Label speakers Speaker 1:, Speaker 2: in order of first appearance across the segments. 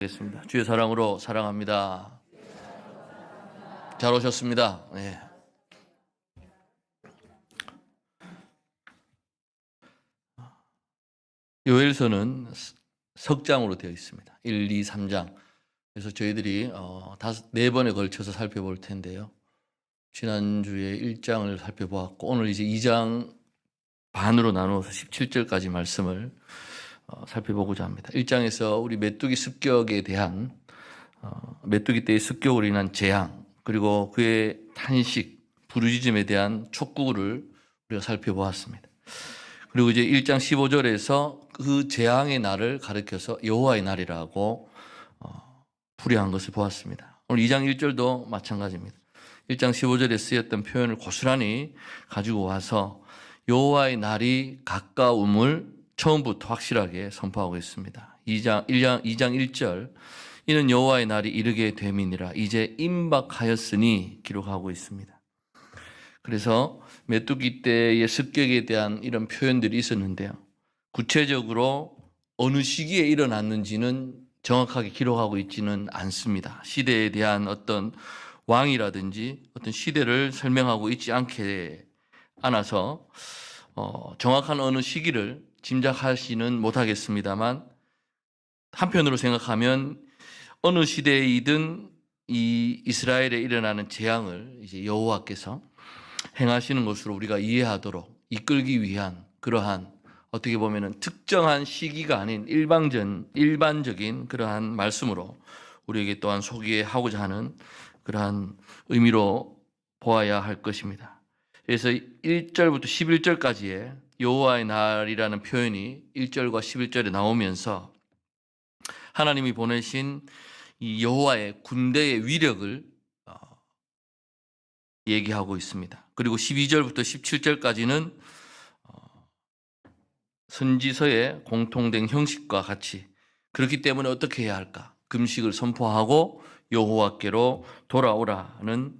Speaker 1: 겠습니다. 주의 사랑으로 사랑합니다. 잘 오셨습니다. 네. 요엘서는 석장으로 되어 있습니다. 1, 2, 3장. 그래서 저희들이 4번에 걸쳐서 살펴볼 텐데요. 지난주에 1장을 살펴보았고 오늘 이제 2장 반으로 나누어서 17절까지 말씀을 살펴보고자 합니다. 1장에서 우리 메뚜기 습격에 대한 메뚜기 때의 습격으로 인한 재앙, 그리고 그의 탄식, 부르짖음에 대한 촉구를 우리가 살펴보았습니다. 그리고 이제 1장 15절에서 그 재앙의 날을 가리켜서 여호와의 날이라고 풀이한 것을 보았습니다. 오늘 2장 1절도 마찬가지입니다. 1장 15절에 쓰였던 표현을 고스란히 가지고 와서 여호와의 날이 가까움을 처음부터 확실하게 선포하고 있습니다. 2장 1절, 이는 여호와의 날이 이르게 됨이니라 이제 임박하였으니 기록하고 있습니다. 그래서 메뚜기 떼의 습격에 대한 이런 표현들이 있었는데요. 구체적으로 어느 시기에 일어났는지는 정확하게 기록하고 있지는 않습니다. 시대에 대한 어떤 왕이라든지 어떤 시대를 설명하고 있지 않아서 정확한 어느 시기를 짐작하지는 못하겠습니다만, 한편으로 생각하면 어느 시대이든 이 이스라엘에 일어나는 재앙을 이제 여호와께서 행하시는 것으로 우리가 이해하도록 이끌기 위한 그러한, 어떻게 보면은 특정한 시기가 아닌 일반적인 그러한 말씀으로 우리에게 또한 소개하고자 하는 그러한 의미로 보아야 할 것입니다. 그래서 1절부터 11절까지의 여호와의 날이라는 표현이 1절과 11절에 나오면서 하나님이 보내신 이 여호와의 군대의 위력을 얘기하고 있습니다. 그리고 12절부터 17절까지는 선지서의 공통된 형식과 같이, 그렇기 때문에 어떻게 해야 할까? 금식을 선포하고 여호와께로 돌아오라는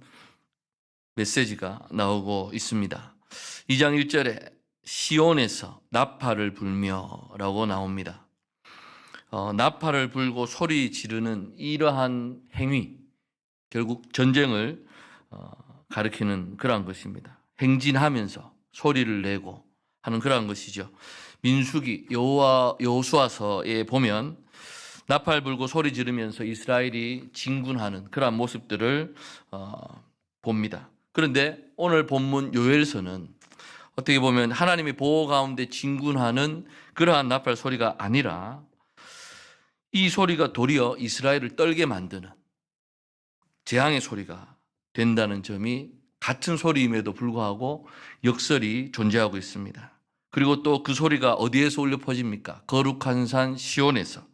Speaker 1: 메시지가 나오고 있습니다. 2장 1절에 시온에서 나팔을 불며라고 나옵니다. 나팔을 불고 소리 지르는 이러한 행위, 결국 전쟁을 가리키는 그러한 것입니다. 행진하면서 소리를 내고 하는 그러한 것이죠. 민수기 여호수아서에 보면 나팔 불고 소리 지르면서 이스라엘이 진군하는 그러한 모습들을 봅니다. 그런데 오늘 본문 요엘서는 어떻게 보면 하나님의 보호 가운데 진군하는 그러한 나팔 소리가 아니라 이 소리가 도리어 이스라엘을 떨게 만드는 재앙의 소리가 된다는 점이 같은 소리임에도 불구하고 역설이 존재하고 있습니다. 그리고 또 그 소리가 어디에서 울려 퍼집니까? 거룩한 산 시온에서,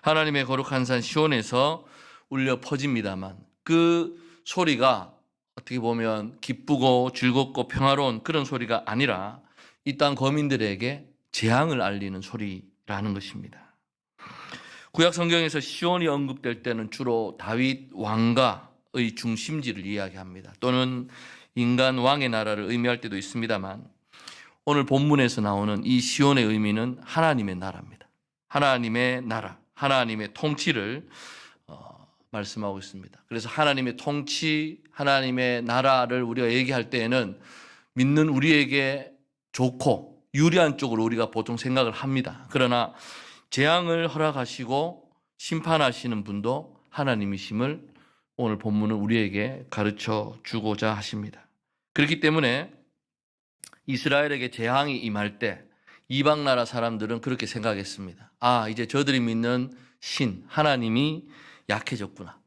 Speaker 1: 하나님의 거룩한 산 시온에서 울려 퍼집니다만, 그 소리가 어떻게 보면 기쁘고 즐겁고 평화로운 그런 소리가 아니라 이 땅 거민들에게 재앙을 알리는 소리라는 것입니다. 구약 성경에서 시온이 언급될 때는 주로 다윗 왕가의 중심지를 이야기합니다. 또는 인간 왕의 나라를 의미할 때도 있습니다만, 오늘 본문에서 나오는 이 시온의 의미는 하나님의 나라입니다. 하나님의 나라, 하나님의 통치를 말씀하고 있습니다. 그래서 하나님의 통치, 하나님의 나라를 우리가 얘기할 때에는 믿는 우리에게 좋고 유리한 쪽으로 우리가 보통 생각을 합니다. 그러나 재앙을 허락하시고 심판하시는 분도 하나님이심을 오늘 본문은 우리에게 가르쳐 주고자 하십니다. 그렇기 때문에 이스라엘에게 재앙이 임할 때 이방 나라 사람들은 그렇게 생각했습니다. 아, 이제 저들이 믿는 신, 하나님이 약해졌구나.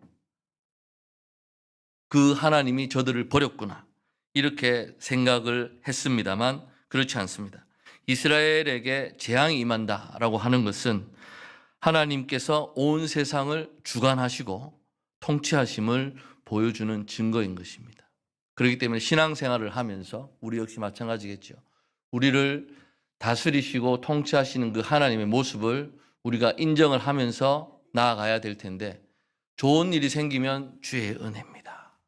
Speaker 1: 그 하나님이 저들을 버렸구나. 이렇게 생각을 했습니다만 그렇지 않습니다. 이스라엘에게 재앙이 임한다라고 하는 것은 하나님께서 온 세상을 주관하시고 통치하심을 보여주는 증거인 것입니다. 그렇기 때문에 신앙생활을 하면서 우리 역시 마찬가지겠죠. 우리를 다스리시고 통치하시는 그 하나님의 모습을 우리가 인정을 하면서 나아가야 될 텐데, 좋은 일이 생기면 주의 은혜입니다.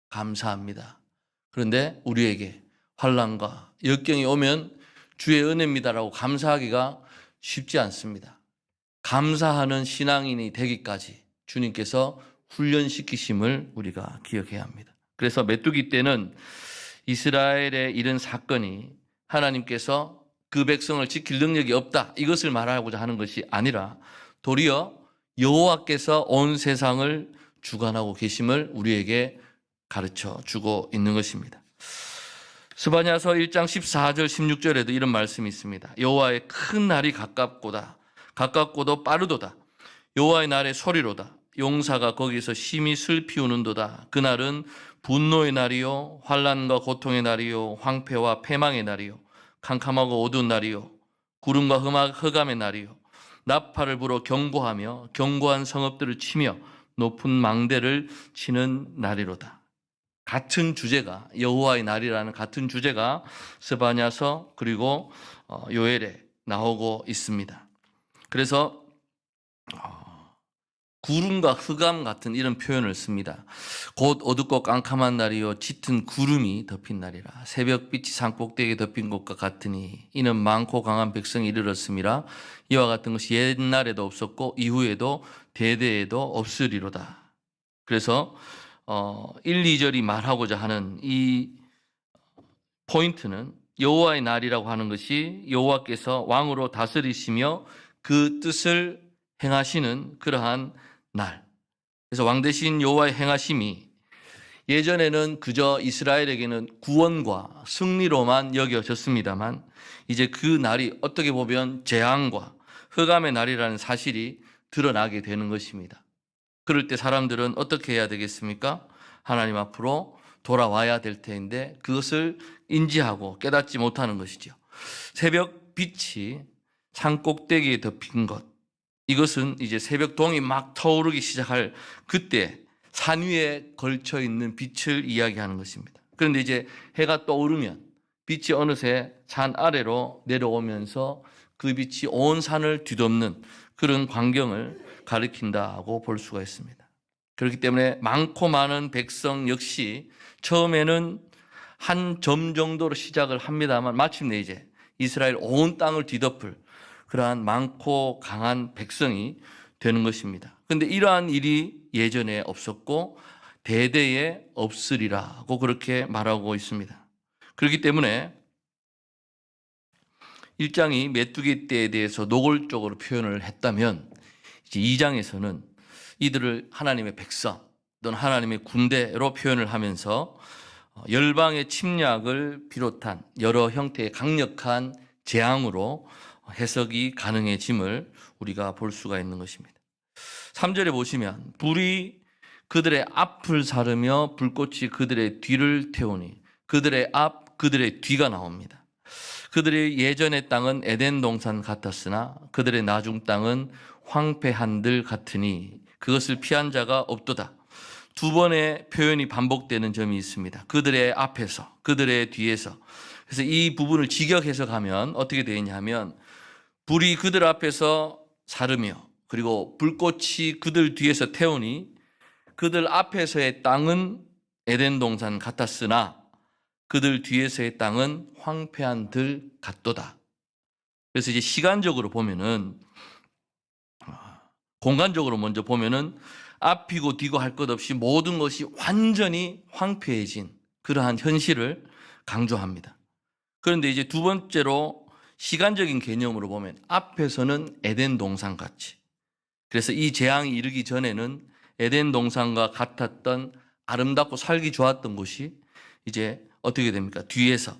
Speaker 1: 감사합니다. 그런데 우리에게 환난과 역경이 오면 주의 은혜입니다라고 감사하기가 쉽지 않습니다. 감사하는 신앙인이 되기까지 주님께서 훈련시키심을 우리가 기억해야 합니다. 그래서 메뚜기 때는 이스라엘의 이런 사건이 하나님께서 그 백성을 지킬 능력이 없다, 이것을 말하고자 하는 것이 아니라 도리어 여호와께서 온 세상을 주관하고 계심을 우리에게 가르쳐 주고 있는 것입니다. 스바냐서 1장 14절 16절에도 이런 말씀이 있습니다. 여호와의 큰 날이 가깝고도 빠르도다. 여호와의 날의 소리로다. 용사가 거기서 심히 슬피우는도다. 그날은 분노의 날이요 환난과 고통의 날이요 황폐와 패망의 날이요 캄캄하고 어두운 날이요 구름과 흑암의 날이요 나팔을 불어 경보하며 견고한 성읍들을 치며 높은 망대를 치는 날이로다. 같은 주제가, 여호와의 날이라는 같은 주제가 스바냐서 그리고 요엘에 나오고 있습니다. 그래서 구름과 흑암 같은 이런 표현을 씁니다. 곧 어둡고 깜깜한 날이요 짙은 구름이 덮인 날이라. 새벽빛이 산꼭대기에 덮인 것과 같으니 이는 많고 강한 백성이 이르렀음이라. 이와 같은 것이 옛날에도 없었고 이후에도 대대에도 없으리로다. 그래서 1, 2절이 말하고자 하는 이 포인트는 여호와의 날이라고 하는 것이 여호와께서 왕으로 다스리시며 그 뜻을 행하시는 그러한 날. 그래서 왕 대신 여호와의 행하심이 예전에는 그저 이스라엘에게는 구원과 승리로만 여겨졌습니다만 이제 그 날이 어떻게 보면 재앙과 흑암의 날이라는 사실이 드러나게 되는 것입니다. 그럴 때 사람들은 어떻게 해야 되겠습니까? 하나님 앞으로 돌아와야 될 텐데 그것을 인지하고 깨닫지 못하는 것이죠. 새벽 빛이 산꼭대기에 덮인 것, 이것은 이제 새벽동이 막 타오르기 시작할 그때 산 위에 걸쳐 있는 빛을 이야기하는 것입니다. 그런데 이제 해가 떠오르면 빛이 어느새 산 아래로 내려오면서 그 빛이 온 산을 뒤덮는 그런 광경을 가리킨다고 볼 수가 있습니다. 그렇기 때문에 많고 많은 백성 역시 처음에는 한 점 정도로 시작을 합니다만 마침내 이제 이스라엘 온 땅을 뒤덮을 그러한 많고 강한 백성이 되는 것입니다. 그런데 이러한 일이 예전에 없었고 대대에 없으리라고 그렇게 말하고 있습니다. 그렇기 때문에 1장이 메뚜기 떼에 대해서 노골적으로 표현을 했다면 이제 2장에서는 이들을 하나님의 백성 또는 하나님의 군대로 표현을 하면서 열방의 침략을 비롯한 여러 형태의 강력한 재앙으로 해석이 가능해짐을 우리가 볼 수가 있는 것입니다. 3절에 보시면 불이 그들의 앞을 사르며 불꽃이 그들의 뒤를 태우니 그들의 앞, 그들의 뒤가 나옵니다. 그들의 예전의 땅은 에덴 동산 같았으나 그들의 나중 땅은 황폐한 들 같으니 그것을 피한 자가 없도다. 두 번의 표현이 반복되는 점이 있습니다. 그들의 앞에서, 그들의 뒤에서. 그래서 이 부분을 직역 해석하면 어떻게 되느냐 하면 불이 그들 앞에서 사르며 그리고 불꽃이 그들 뒤에서 태우니 그들 앞에서의 땅은 에덴 동산 같았으나 그들 뒤에서의 땅은 황폐한 들 같도다. 그래서 이제 시간적으로 보면은 공간적으로 먼저 보면은 앞이고 뒤고 할 것 없이 모든 것이 완전히 황폐해진 그러한 현실을 강조합니다. 그런데 이제 두 번째로 시간적인 개념으로 보면 앞에서는 에덴 동산 같이, 그래서 이 재앙이 이르기 전에는 에덴 동산과 같았던 아름답고 살기 좋았던 곳이 이제 어떻게 됩니까? 뒤에서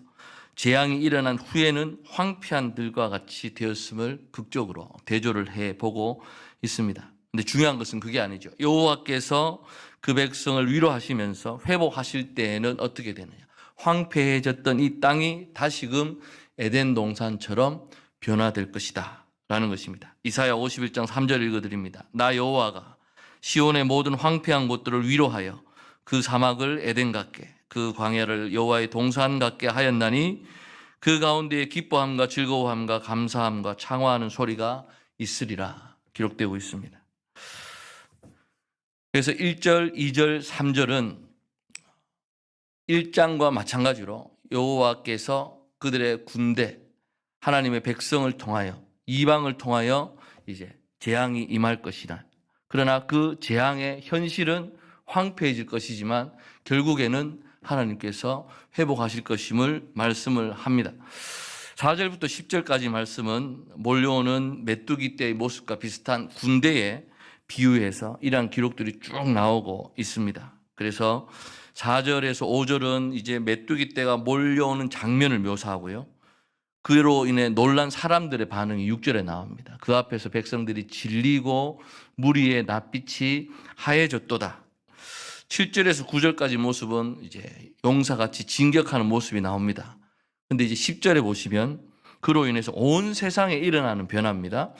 Speaker 1: 재앙이 일어난 후에는 황폐한 들과 같이 되었음을 극적으로 대조를 해보고 있습니다. 근데 중요한 것은 그게 아니죠. 여호와께서 그 백성을 위로하시면서 회복하실 때에는 어떻게 되느냐? 황폐해졌던 이 땅이 다시금 에덴 동산처럼 변화될 것이다 라는 것입니다. 이사야 51장 3절 읽어드립니다. 나 여호와가 시온의 모든 황폐한 곳들을 위로하여 그 사막을 에덴 같게 그 광야를 여호와의 동산 같게 하였나니 그 가운데에 기뻐함과 즐거워함과 감사함과 창화하는 소리가 있으리라 기록되고 있습니다. 그래서 1절, 2절, 3절은 1장과 마찬가지로 여호와께서 그들의 군대, 하나님의 백성을 통하여 이방을 통하여 이제 재앙이 임할 것이다. 그러나 그 재앙의 현실은 황폐해질 것이지만 결국에는 하나님께서 회복하실 것임을 말씀을 합니다. 4절부터 10절까지 말씀은 몰려오는 메뚜기 떼의 모습과 비슷한 군대에 비유해서 이러한 기록들이 쭉 나오고 있습니다. 그래서 4절에서 5절은 이제 메뚜기 떼가 몰려오는 장면을 묘사하고요. 그로 인해 놀란 사람들의 반응이 6절에 나옵니다. 그 앞에서 백성들이 질리고 무리의 낯빛이 하얘졌도다. 7절에서 9절까지 모습은 이제 용사같이 진격하는 모습이 나옵니다. 근데 이제 10절에 보시면 그로 인해서 온 세상에 일어나는 변화입니다.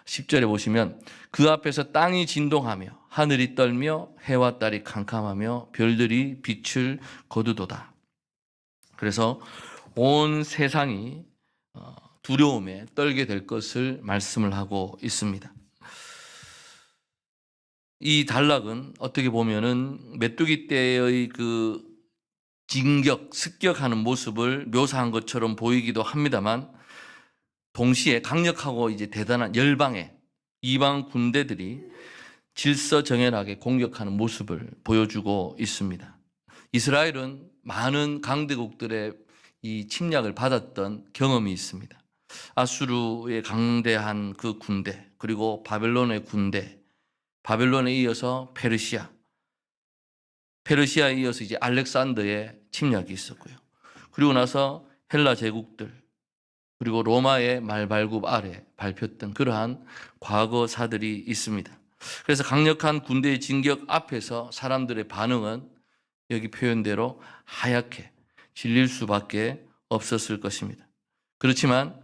Speaker 1: 10절에 보시면 그 앞에서 땅이 진동하며 하늘이 떨며 해와 달이 캄캄하며 별들이 빛을 거두도다. 그래서 온 세상이 두려움에 떨게 될 것을 말씀을 하고 있습니다. 이 단락은 어떻게 보면은 메뚜기 떼의 그 진격, 습격하는 모습을 묘사한 것처럼 보이기도 합니다만 동시에 강력하고 이제 대단한 열방의 이방 군대들이 질서정연하게 공격하는 모습을 보여주고 있습니다. 이스라엘은 많은 강대국들의 이 침략을 받았던 경험이 있습니다. 아수르의 강대한 그 군대, 그리고 바벨론의 군대, 바벨론에 이어서 페르시아에 이어서 이제 알렉산더의 침략이 있었고요. 그리고 나서 헬라 제국들, 그리고 로마의 말발굽 아래 밟혔던 그러한 과거사들이 있습니다. 그래서 강력한 군대의 진격 앞에서 사람들의 반응은 여기 표현대로 하얗게 질릴 수밖에 없었을 것입니다. 그렇지만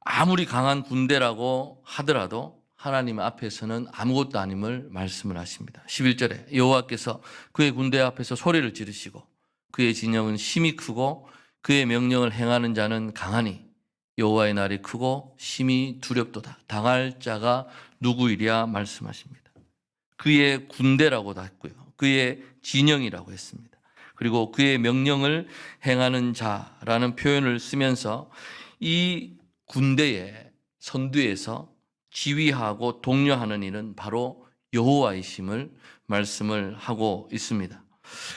Speaker 1: 아무리 강한 군대라고 하더라도 하나님 앞에서는 아무것도 아님을 말씀을 하십니다. 11절에 여호와께서 그의 군대 앞에서 소리를 지르시고 그의 진영은 심히 크고 그의 명령을 행하는 자는 강하니 여호와의 날이 크고 심히 두렵도다. 당할 자가 누구이랴 말씀하십니다. 그의 군대라고도 했고요. 그의 진영이라고 했습니다. 그리고 그의 명령을 행하는 자라는 표현을 쓰면서 이 군대의 선두에서 지휘하고 독려하는 이는 바로 여호와이심을 말씀을 하고 있습니다.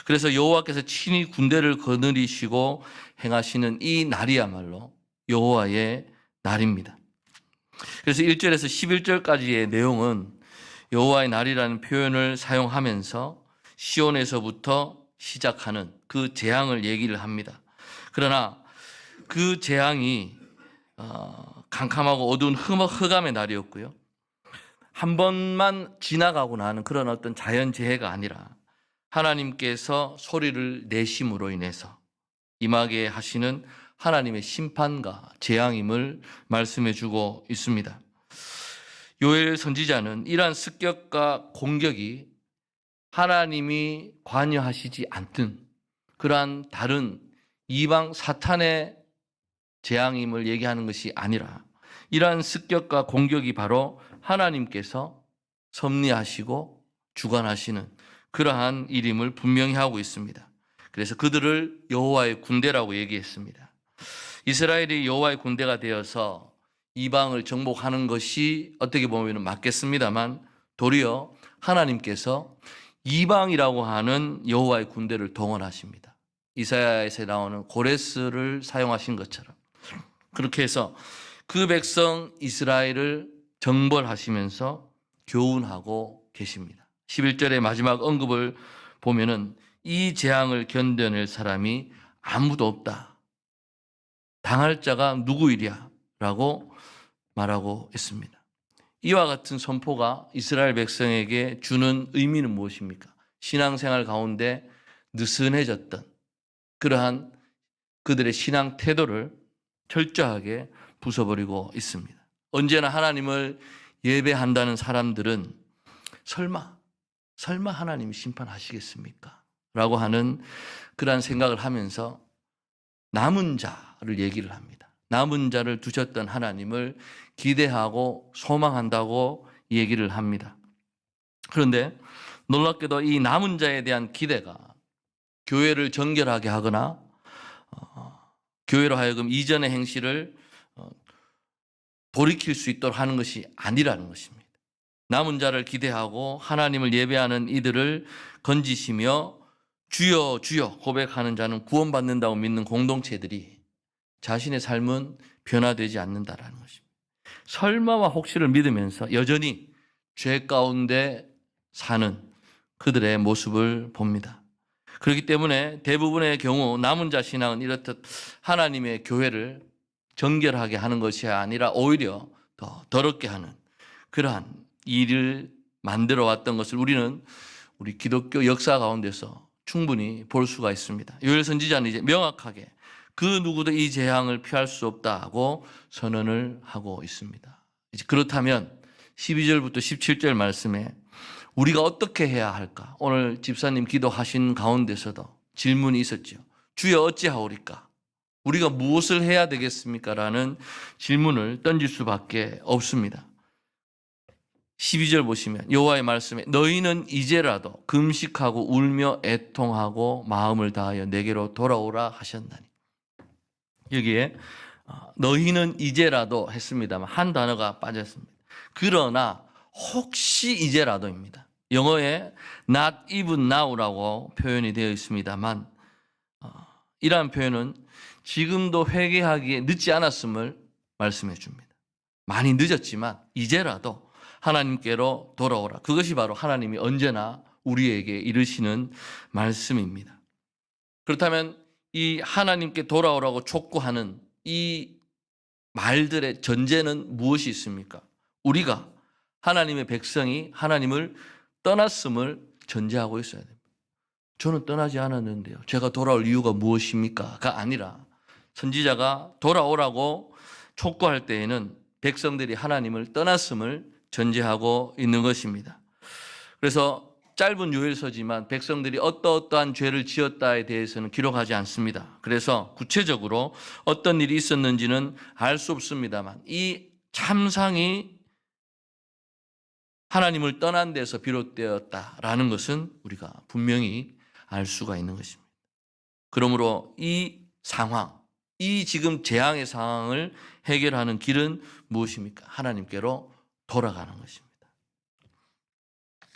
Speaker 1: 그래서 여호와께서 친히 군대를 거느리시고 행하시는 이 날이야말로 여호와의 날입니다. 그래서 1절에서 11절까지의 내용은 여호와의 날이라는 표현을 사용하면서 시온에서부터 시작하는 그 재앙을 얘기를 합니다. 그러나 그 재앙이 캄캄하고 어두운 흑암의 날이었고요. 한 번만 지나가고 나는 그런 어떤 자연재해가 아니라 하나님께서 소리를 내심으로 인해서 임하게 하시는 하나님의 심판과 재앙임을 말씀해 주고 있습니다. 요엘 선지자는 이러한 습격과 공격이 하나님이 관여하시지 않든 그러한 다른 이방 사탄의 재앙임을 얘기하는 것이 아니라 이러한 습격과 공격이 바로 하나님께서 섭리하시고 주관하시는 그러한 일임을 분명히 하고 있습니다. 그래서 그들을 여호와의 군대라고 얘기했습니다. 이스라엘이 여호와의 군대가 되어서 이방을 정복하는 것이 어떻게 보면 맞겠습니다만 도리어 하나님께서 이방이라고 하는 여호와의 군대를 동원하십니다. 이사야에서 나오는 고레스를 사용하신 것처럼 그렇게 해서 그 백성 이스라엘을 정벌하시면서 교훈하고 계십니다. 11절의 마지막 언급을 보면은 이 재앙을 견뎌낼 사람이 아무도 없다. 당할 자가 누구이랴? 라고 말하고 있습니다. 이와 같은 선포가 이스라엘 백성에게 주는 의미는 무엇입니까? 신앙생활 가운데 느슨해졌던 그러한 그들의 신앙 태도를 철저하게 부숴버리고 있습니다. 언제나 하나님을 예배한다는 사람들은 설마 하나님이 심판하시겠습니까? 라고 하는 그러한 생각을 하면서 남은 자를 얘기를 합니다. 남은 자를 두셨던 하나님을 기대하고 소망한다고 얘기를 합니다. 그런데 놀랍게도 이 남은 자에 대한 기대가 교회를 정결하게 하거나 교회로 하여금 이전의 행실을 돌이킬 수 있도록 하는 것이 아니라는 것입니다. 남은 자를 기대하고 하나님을 예배하는 이들을 건지시며 주여 주여 고백하는 자는 구원받는다고 믿는 공동체들이 자신의 삶은 변화되지 않는다라는 것입니다. 설마와 혹시를 믿으면서 여전히 죄 가운데 사는 그들의 모습을 봅니다. 그렇기 때문에 대부분의 경우 남은 자 신앙은 이렇듯 하나님의 교회를 정결하게 하는 것이 아니라 오히려 더 더럽게 하는 그러한 일을 만들어 왔던 것을 우리는 우리 기독교 역사 가운데서 충분히 볼 수가 있습니다. 요엘 선지자는 이제 명확하게 그 누구도 이 재앙을 피할 수 없다고 선언을 하고 있습니다. 이제 그렇다면 12절부터 17절 말씀에 우리가 어떻게 해야 할까? 오늘 집사님 기도하신 가운데서도 질문이 있었죠. 주여 어찌하오리까? 우리가 무엇을 해야 되겠습니까? 라는 질문을 던질 수밖에 없습니다. 12절 보시면 여호와의 말씀에 너희는 이제라도 금식하고 울며 애통하고 마음을 다하여 내게로 돌아오라 하셨나니. 여기에 너희는 이제라도 했습니다만 한 단어가 빠졌습니다. 그러나 혹시 이제라도입니다. 영어에 not even now라고 표현이 되어 있습니다만 이러한 표현은 지금도 회개하기에 늦지 않았음을 말씀해 줍니다. 많이 늦었지만 이제라도 하나님께로 돌아오라. 그것이 바로 하나님이 언제나 우리에게 이르시는 말씀입니다. 그렇다면 이 하나님께 돌아오라고 촉구하는 이 말들의 전제는 무엇이 있습니까? 우리가 하나님의 백성이 하나님을 떠났음을 전제하고 있어야 됩니다. 저는 떠나지 않았는데요. 제가 돌아올 이유가 무엇입니까?가 아니라 선지자가 돌아오라고 촉구할 때에는 백성들이 하나님을 떠났음을 전제하고 있는 것입니다. 그래서 짧은 요엘서지만 백성들이 어떠한 죄를 지었다에 대해서는 기록하지 않습니다. 그래서 구체적으로 어떤 일이 있었는지는 알 수 없습니다만 이 참상이 하나님을 떠난 데서 비롯되었다라는 것은 우리가 분명히 알 수가 있는 것입니다. 그러므로 이 상황, 이 지금 재앙의 상황을 해결하는 길은 무엇입니까? 하나님께로 돌아가는 것입니다.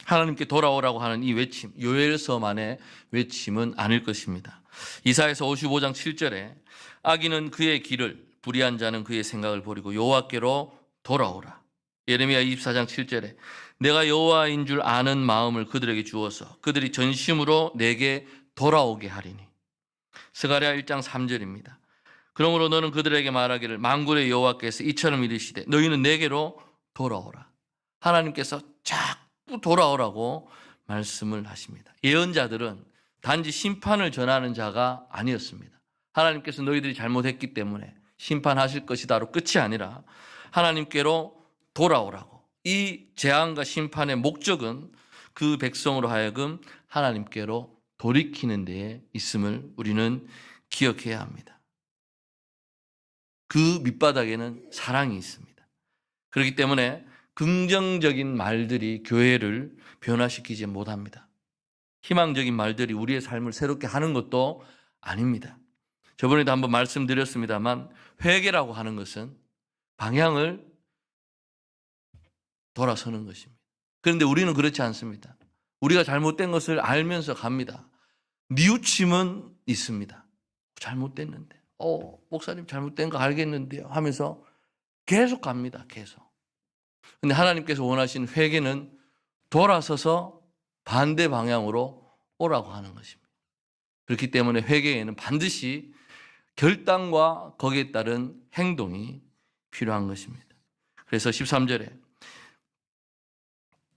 Speaker 1: 하나님께 돌아오라고 하는 이 외침, 요엘서만의 외침은 아닐 것입니다. 이사야서 55장 7절에 악인은 그의 길을, 불의한 자는 그의 생각을 버리고 여호와께로 돌아오라. 예레미야 24장 7절에 내가 여호와인 줄 아는 마음을 그들에게 주어서 그들이 전심으로 내게 돌아오게 하리니. 스가랴 1장 3절입니다. 그러므로 너는 그들에게 말하기를 만군의 여호와께서 이처럼 이르시되 너희는 내게로 돌아오라. 하나님께서 자꾸 돌아오라고 말씀을 하십니다. 예언자들은 단지 심판을 전하는 자가 아니었습니다. 하나님께서 너희들이 잘못했기 때문에 심판하실 것이다로 끝이 아니라 하나님께로 돌아오라고. 이 재앙과 심판의 목적은 그 백성으로 하여금 하나님께로 돌이키는 데에 있음을 우리는 기억해야 합니다. 그 밑바닥에는 사랑이 있습니다. 그렇기 때문에 긍정적인 말들이 교회를 변화시키지 못합니다. 희망적인 말들이 우리의 삶을 새롭게 하는 것도 아닙니다. 저번에도 한번 말씀드렸습니다만 회개라고 하는 것은 방향을 돌아서는 것입니다. 그런데 우리는 그렇지 않습니다. 우리가 잘못된 것을 알면서 갑니다. 뉘우침은 있습니다. 잘못됐는데, 목사님 잘못된 거 알겠는데요 하면서 계속 갑니다. 계속. 근데 하나님께서 원하시는 회개는 돌아서서 반대 방향으로 오라고 하는 것입니다. 그렇기 때문에 회개에는 반드시 결단과 거기에 따른 행동이 필요한 것입니다. 그래서 13절에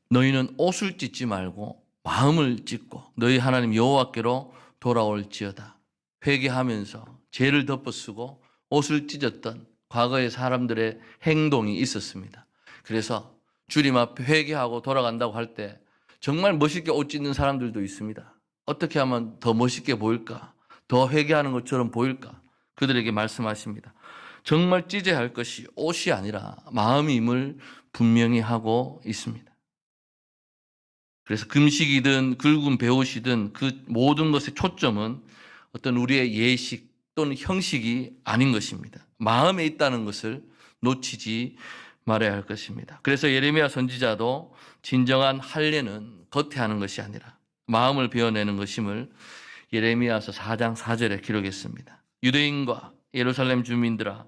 Speaker 1: 너희는 옷을 찢지 말고 마음을 찢고 너희 하나님 여호와께로 돌아올지어다. 회개하면서 죄를 덮어쓰고 옷을 찢었던 과거의 사람들의 행동이 있었습니다. 그래서 주님 앞에 회개하고 돌아간다고 할 때 정말 멋있게 옷 찢는 사람들도 있습니다. 어떻게 하면 더 멋있게 보일까? 더 회개하는 것처럼 보일까? 그들에게 말씀하십니다. 정말 찢어야 할 것이 옷이 아니라 마음임을 분명히 하고 있습니다. 그래서 금식이든 굵은 배옷이든 그 모든 것의 초점은 어떤 우리의 예식 또는 형식이 아닌 것입니다. 마음에 있다는 것을 놓치지 말아야 할 것입니다. 그래서 예레미야 선지자도 진정한 할례는 겉에 하는 것이 아니라 마음을 베어내는 것임을 예레미야서 4장 4절에 기록했습니다. 유대인과 예루살렘 주민들아,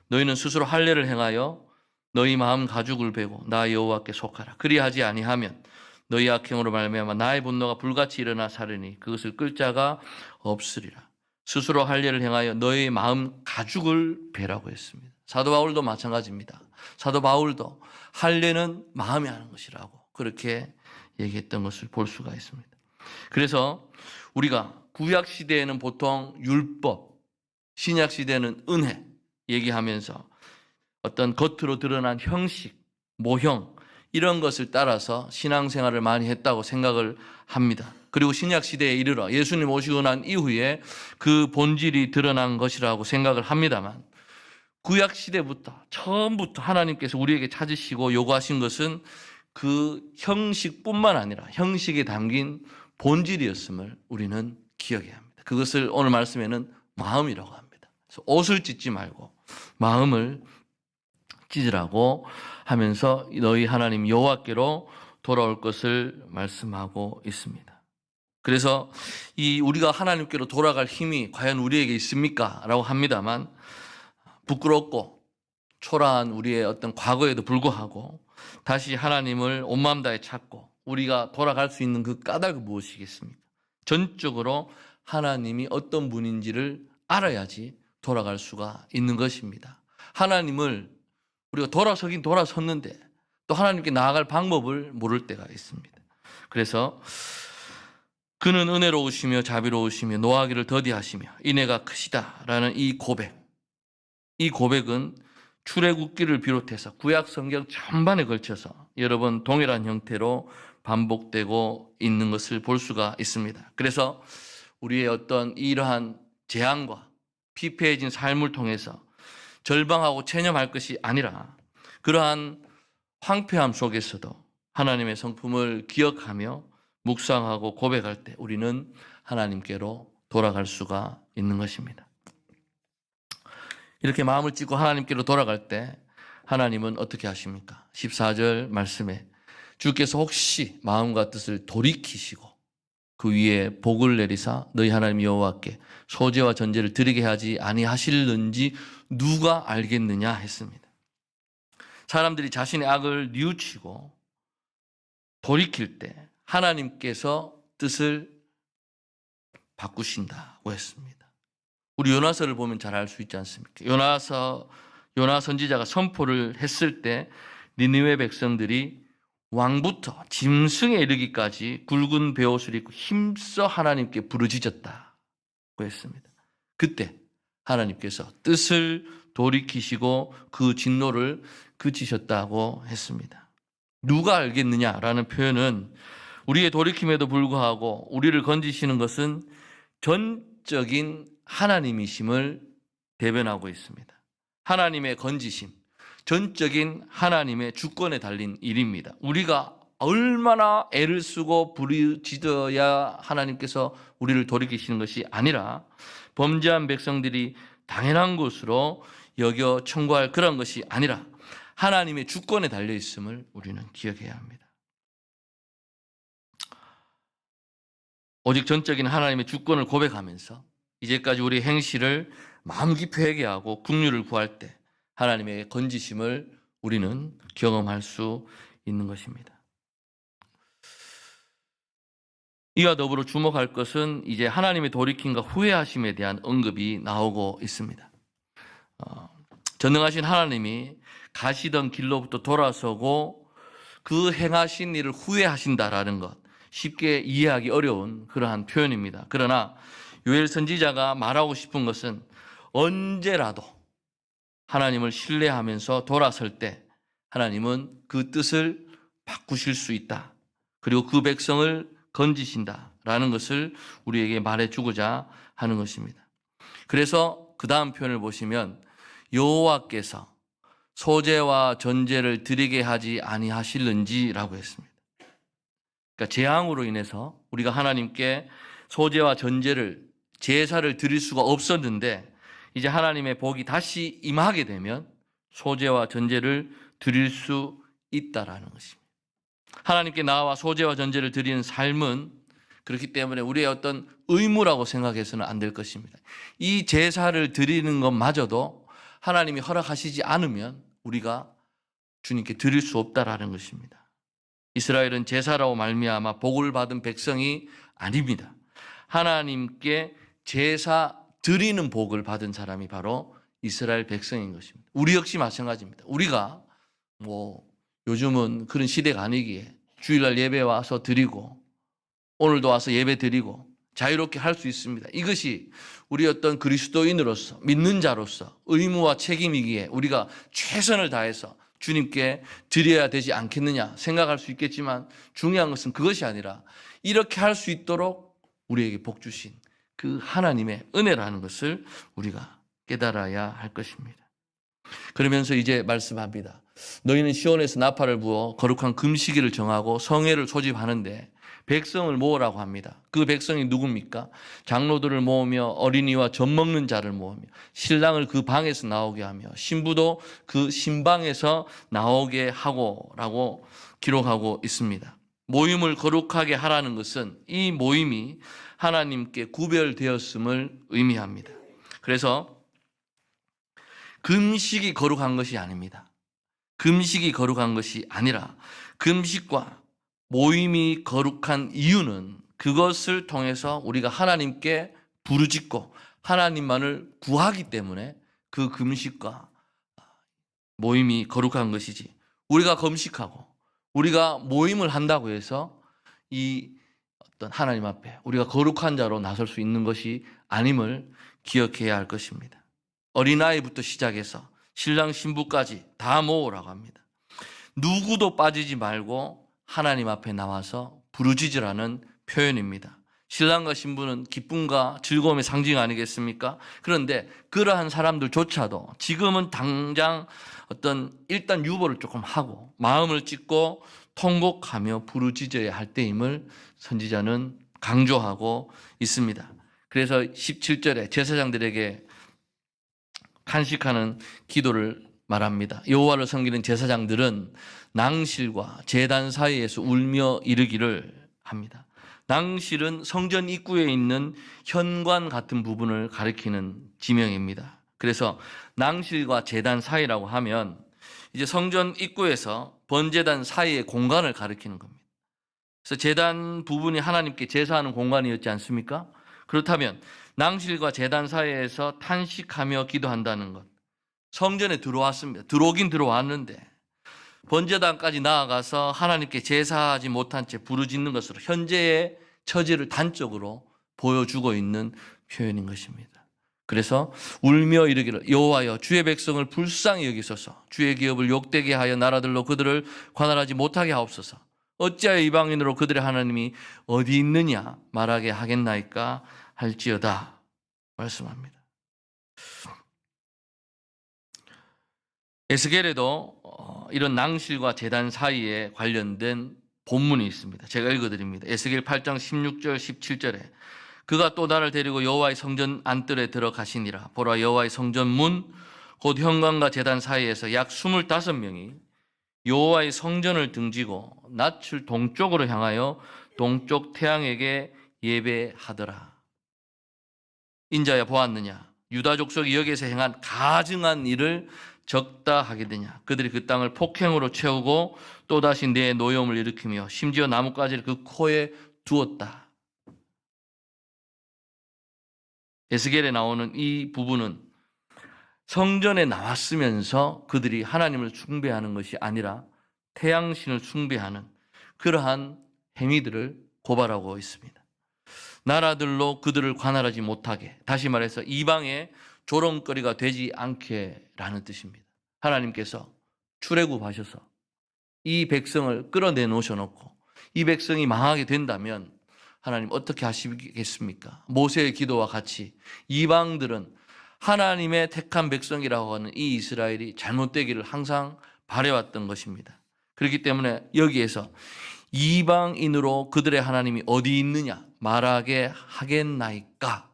Speaker 1: 너희는 스스로 할례를 행하여 너희 마음 가죽을 베고 나 여호와께 속하라. 그리하지 아니하면 너희 악행으로 말미암아 나의 분노가 불같이 일어나 사르니 그것을 끌 자가 없으리라. 스스로 할례를 행하여 너희 마음 가죽을 베라고 했습니다. 사도 바울도 마찬가지입니다. 사도 바울도 할례는 마음이 하는 것이라고 그렇게 얘기했던 것을 볼 수가 있습니다. 그래서 우리가 구약 시대에는 보통 율법, 신약 시대는 은혜 얘기하면서 어떤 겉으로 드러난 형식, 모형 이런 것을 따라서 신앙생활을 많이 했다고 생각을 합니다. 그리고 신약 시대에 이르러 예수님 오시고 난 이후에 그 본질이 드러난 것이라고 생각을 합니다만 구약 시대부터 처음부터 하나님께서 우리에게 찾으시고 요구하신 것은 그 형식뿐만 아니라 형식에 담긴 본질이었음을 우리는 기억해야 합니다. 그것을 오늘 말씀에는 마음이라고 합니다. 그래서 옷을 찢지 말고 마음을 찢으라고 하면서 너희 하나님 여호와께로 돌아올 것을 말씀하고 있습니다. 그래서 우리가 하나님께로 돌아갈 힘이 과연 우리에게 있습니까? 라고 합니다만 부끄럽고 초라한 우리의 어떤 과거에도 불구하고 다시 하나님을 온 마음 다해 찾고 우리가 돌아갈 수 있는 그 까닭은 무엇이겠습니까? 전적으로 하나님이 어떤 분인지를 알아야지 돌아갈 수가 있는 것입니다. 하나님을 우리가 돌아서긴 돌아섰는데 또 하나님께 나아갈 방법을 모를 때가 있습니다. 그래서 그는 은혜로우시며 자비로우시며 노하기를 더디하시며 인애가 크시다라는 이 고백은 출애굽기를 비롯해서 구약 성경 전반에 걸쳐서 여러 번 동일한 형태로 반복되고 있는 것을 볼 수가 있습니다. 그래서 우리의 어떤 이러한 재앙과 피폐해진 삶을 통해서 절방하고 체념할 것이 아니라 그러한 황폐함 속에서도 하나님의 성품을 기억하며 묵상하고 고백할 때 우리는 하나님께로 돌아갈 수가 있는 것입니다. 이렇게 마음을 찢고 하나님께로 돌아갈 때 하나님은 어떻게 하십니까? 14절 말씀에 주께서 혹시 마음과 뜻을 돌이키시고 그 위에 복을 내리사 너희 하나님 여호와께 소제와 전제를 드리게 하지 아니하실는지 누가 알겠느냐 했습니다. 사람들이 자신의 악을 뉘우치고 돌이킬 때 하나님께서 뜻을 바꾸신다고 했습니다. 우리 요나서를 보면 잘 알 수 있지 않습니까? 요나 선지자가 선포를 했을 때 니느웨 백성들이 왕부터 짐승에 이르기까지 굵은 베옷을 입고 힘써 하나님께 부르짖었다고 했습니다. 그때 하나님께서 뜻을 돌이키시고 그 진노를 그치셨다고 했습니다. 누가 알겠느냐라는 표현은 우리의 돌이킴에도 불구하고 우리를 건지시는 것은 전적인 하나님이심을 대변하고 있습니다. 하나님의 건지심, 전적인 하나님의 주권에 달린 일입니다. 우리가 얼마나 애를 쓰고 부르짖어야 하나님께서 우리를 돌이키시는 것이 아니라 범죄한 백성들이 당연한 것으로 여겨 청구할 그런 것이 아니라 하나님의 주권에 달려 있음을 우리는 기억해야 합니다. 오직 전적인 하나님의 주권을 고백하면서 이제까지 우리의 행실을 마음 깊이 회개하고 긍휼을 구할 때 하나님의 건지심을 우리는 경험할 수 있는 것입니다. 이와 더불어 주목할 것은 이제 하나님의 돌이킴과 후회하심에 대한 언급이 나오고 있습니다. 전능하신 하나님이 가시던 길로부터 돌아서고 그 행하신 일을 후회하신다라는 것, 쉽게 이해하기 어려운 그러한 표현입니다. 그러나 요엘 선지자가 말하고 싶은 것은 언제라도 하나님을 신뢰하면서 돌아설 때 하나님은 그 뜻을 바꾸실 수 있다. 그리고 그 백성을 건지신다라는 것을 우리에게 말해주고자 하는 것입니다. 그래서 그 다음 표현을 보시면 여호와께서 소제와 전제를 드리게 하지 아니하실는지라고 했습니다. 그러니까 재앙으로 인해서 우리가 하나님께 소제와 전제를 제사를 드릴 수가 없었는데 이제 하나님의 복이 다시 임하게 되면 소제와 전제를 드릴 수 있다라는 것입니다. 하나님께 나와 소제와 전제를 드리는 삶은 그렇기 때문에 우리의 어떤 의무라고 생각해서는 안 될 것입니다. 이 제사를 드리는 것마저도 하나님이 허락하시지 않으면 우리가 주님께 드릴 수 없다라는 것입니다. 이스라엘은 제사라고 말미암아 복을 받은 백성이 아닙니다. 하나님께 제사 드리는 복을 받은 사람이 바로 이스라엘 백성인 것입니다. 우리 역시 마찬가지입니다. 우리가 요즘은 그런 시대가 아니기에 주일날 예배 와서 드리고 오늘도 와서 예배 드리고 자유롭게 할 수 있습니다. 이것이 우리 어떤 그리스도인으로서 믿는 자로서 의무와 책임이기에 우리가 최선을 다해서 주님께 드려야 되지 않겠느냐 생각할 수 있겠지만 중요한 것은 그것이 아니라 이렇게 할 수 있도록 우리에게 복 주신 그 하나님의 은혜라는 것을 우리가 깨달아야 할 것입니다. 그러면서 이제 말씀합니다. 너희는 시온에서 나팔을 부어 거룩한 금식일을 정하고 성회를 소집하는데 백성을 모으라고 합니다. 그 백성이 누굽니까? 장로들을 모으며 어린이와 젖 먹는 자를 모으며 신랑을 그 방에서 나오게 하며 신부도 그 신방에서 나오게 하고 라고 기록하고 있습니다. 모임을 거룩하게 하라는 것은 이 모임이 하나님께 구별되었음을 의미합니다. 그래서 금식이 거룩한 것이 아닙니다. 금식이 거룩한 것이 아니라 금식과 모임이 거룩한 이유는 그것을 통해서 우리가 하나님께 부르짖고 하나님만을 구하기 때문에 그 금식과 모임이 거룩한 것이지, 우리가 금식하고 우리가 모임을 한다고 해서 이 어떤 하나님 앞에 우리가 거룩한 자로 나설 수 있는 것이 아님을 기억해야 할 것입니다. 어린아이부터 시작해서 신랑 신부까지 다 모으라고 합니다. 누구도 빠지지 말고 하나님 앞에 나와서 부르짖으라는 표현입니다. 신랑과 신부는 기쁨과 즐거움의 상징 아니겠습니까? 그런데 그러한 사람들조차도 지금은 당장 일단 유보를 조금 하고 마음을 찢고 통곡하며 부르짖어야 할 때임을 선지자는 강조하고 있습니다. 그래서 17절에 제사장들에게 간식하는 기도를 말합니다. 여호와를 섬기는 제사장들은 낭실과 제단 사이에서 울며 이르기를 합니다. 낭실은 성전 입구에 있는 현관 같은 부분을 가리키는 지명입니다. 그래서 낭실과 제단 사이라고 하면 이제 성전 입구에서 번제단 사이의 공간을 가리키는 겁니다. 그래서 제단 부분이 하나님께 제사하는 공간이었지 않습니까? 그렇다면 낭실과 제단 사이에서 탄식하며 기도한다는 것, 성전에 들어왔습니다. 들어오긴 들어왔는데 번제단까지 나아가서 하나님께 제사하지 못한 채 부르짖는 것으로 현재의 처지를 단적으로 보여주고 있는 표현인 것입니다. 그래서 울며 이르기를 여호와여 주의 백성을 불쌍히 여기소서, 주의 기업을 욕되게 하여 나라들로 그들을 관할하지 못하게 하옵소서. 어찌하여 이방인으로 그들의 하나님이 어디 있느냐 말하게 하겠나이까 할지어다 말씀합니다. 에스겔에도 이런 낭실과 제단 사이에 관련된 본문이 있습니다. 제가 읽어드립니다. 에스겔 8장 16절 17절에 그가 또 나를 데리고 여호와의 성전 안뜰에 들어가시니라. 보라 여호와의 성전 문 곧 현관과 제단 사이에서 약 25명이 여호와의 성전을 등지고 낯을 동쪽으로 향하여 동쪽 태양에게 예배하더라. 인자야 보았느냐? 유다 족속이 여기에서 행한 가증한 일을 적다 하게 되냐? 그들이 그 땅을 폭행으로 채우고 또다시 내 노여움을 일으키며 심지어 나뭇가지를 그 코에 두었다. 에스겔에 나오는 이 부분은 성전에 나왔으면서 그들이 하나님을 숭배하는 것이 아니라 태양신을 숭배하는 그러한 행위들을 고발하고 있습니다. 나라들로 그들을 관할하지 못하게, 다시 말해서 이방의 조롱거리가 되지 않게라는 뜻입니다. 하나님께서 출애굽하셔서 이 백성을 끌어내 놓으셔놓고 이 백성이 망하게 된다면 하나님 어떻게 하시겠습니까? 모세의 기도와 같이 이방들은 하나님의 택한 백성이라고 하는 이 이스라엘이 잘못되기를 항상 바라왔던 것입니다. 그렇기 때문에 여기에서 이방인으로 그들의 하나님이 어디 있느냐 말하게 하겠나이까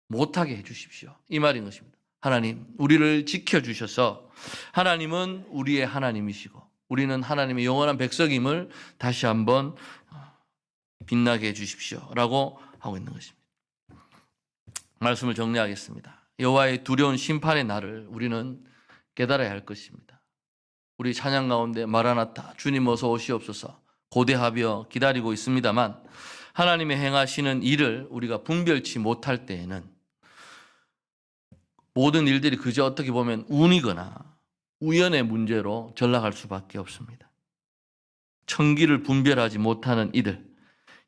Speaker 1: 못하게 해주십시오, 이 말인 것입니다. 하나님, 우리를 지켜주셔서 하나님은 우리의 하나님이시고 우리는 하나님의 영원한 백성임을 다시 한번 빛나게 해주십시오라고 하고 있는 것입니다. 말씀을 정리하겠습니다. 여호와의 두려운 심판의 날을 우리는 깨달아야 할 것입니다. 우리 찬양 가운데 마라나타 주님 어서 오시옵소서 고대하며 기다리고 있습니다만 하나님의 행하시는 일을 우리가 분별치 못할 때에는 모든 일들이 그저 어떻게 보면 운이거나 우연의 문제로 전락할 수밖에 없습니다. 천기를 분별하지 못하는 이들,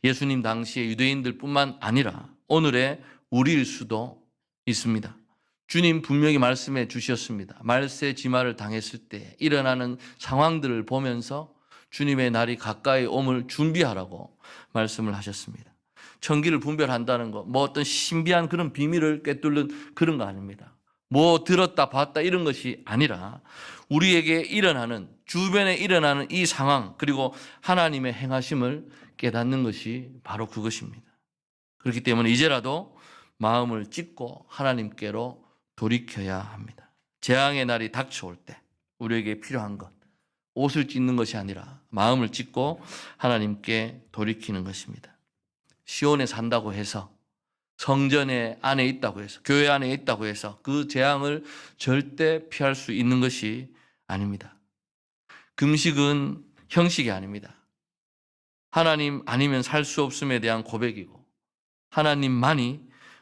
Speaker 1: 예수님 당시의 유대인들뿐만 아니라 오늘의 우리일 수도 있습니다. 주님 분명히 말씀해 주셨습니다. 말세 지마를 당했을 때 일어나는 상황들을 보면서 주님의 날이 가까이 옴을 준비하라고 말씀을 하셨습니다. 천기를 분별한다는 거, 뭐 어떤 신비한 그런 비밀을 꿰뚫는 그런 거 아닙니다. 뭐 들었다 봤다 이런 것이 아니라 우리에게 일어나는, 주변에 일어나는 이 상황, 그리고 하나님의 행하심을 깨닫는 것이 바로 그것입니다. 그렇기 때문에 이제라도 마음을 찢고 하나님께로 돌이켜야 합니다. 재앙의 날이 닥쳐올 때 우리에게 필요한 것, 옷을 찢는 것이 아니라 마음을 찢고 하나님께 돌이키는 것입니다. 시온에 산다고 해서, 성전에 안에 있다고 해서, 교회 안에 있다고 해서 그 재앙을 절대 피할 수 있는 것이 아닙니다. 금식은 형식이 아닙니다. 하나님 아니면 살 수 없음에 대한 고백이고 하나님만이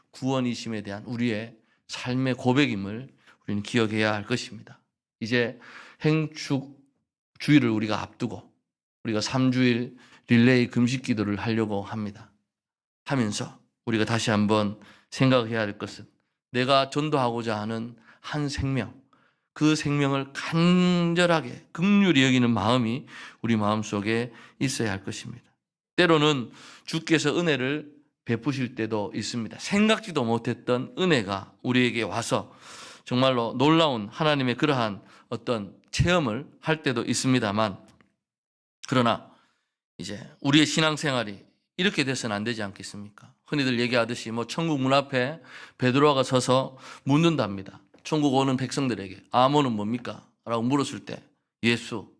Speaker 1: 구원이심에 대한 우리의 삶의 고백임을 우리는 기억해야 할 것입니다. 이제 행축주일을 우리가 앞두고 우리가 3주일 릴레이 금식 기도를 하려고 합니다. 하면서 우리가 다시 한번 생각해야 할 것은 내가 전도하고자 하는 한 생명, 그 생명을 간절하게 긍휼히 여기는 마음이 우리 마음속에 있어야 할 것입니다. 때로는 주께서 은혜를 베푸실 때도 있습니다. 생각지도 못했던 은혜가 우리에게 와서 정말로 놀라운 하나님의 그러한 어떤 체험을 할 때도 있습니다만, 그러나 이제 우리의 신앙생활이 이렇게 돼서는 안 되지 않겠습니까? 흔히들 얘기하듯이 뭐 천국 문 앞에 베드로가 서서 묻는답니다. 천국 오는 백성들에게 아모는 뭡니까? 라고 물었을 때 예수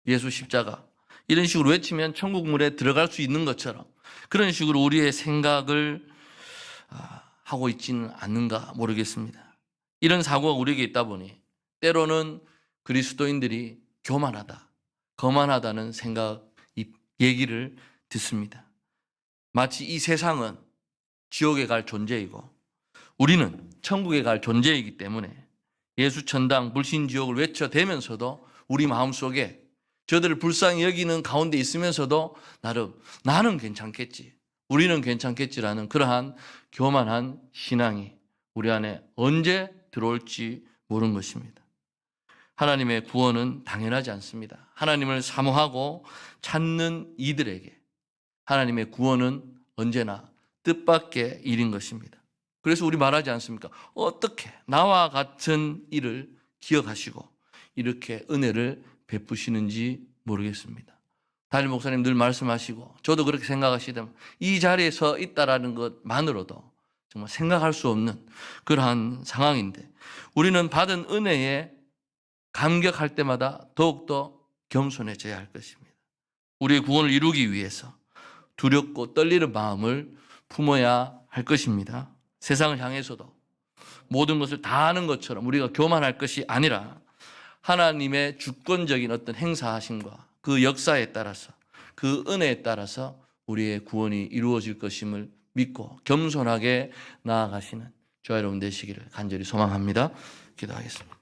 Speaker 1: 십자가, 이런 식으로 외치면 천국 문에 들어갈 수 있는 것처럼 그런 식으로 우리의 생각을 하고 있지는 않는가 모르겠습니다. 이런 사고가 우리에게 있다 보니 때로는 그리스도인들이 교만하다, 거만하다는 생각, 얘기를 듣습니다. 마치 이 세상은 지옥에 갈 존재이고 우리는 천국에 갈 존재이기 때문에 예수 천당 불신지옥을 외쳐대면서도 우리 마음속에 저들을 불쌍히 여기는 가운데 있으면서도 나는 괜찮겠지, 우리는 괜찮겠지라는 그러한 교만한 신앙이 우리 안에 언제 들어올지 모르는 것입니다. 하나님의 구원은 당연하지 않습니다. 하나님을 사모하고 찾는 이들에게 하나님의 구원은 언제나 뜻밖의 일인 것입니다. 그래서 우리 말하지 않습니까? 어떻게 나와 같은 일을 기억하시고 이렇게 은혜를 베푸시는지 모르겠습니다. 담임 목사님 늘 말씀하시고 저도 그렇게 생각하시다면 이 자리에 서 있다라는 것만으로도 정말 생각할 수 없는 그러한 상황인데, 우리는 받은 은혜에 감격할 때마다 더욱더 겸손해져야 할 것입니다. 우리의 구원을 이루기 위해서 두렵고 떨리는 마음을 품어야 할 것입니다. 세상을 향해서도 모든 것을 다 아는 것처럼 우리가 교만할 것이 아니라 하나님의 주권적인 어떤 행사하심과 그 역사에 따라서, 그 은혜에 따라서 우리의 구원이 이루어질 것임을 믿고 겸손하게 나아가시는 저와 여러분 되시기를 간절히 소망합니다. 기도하겠습니다.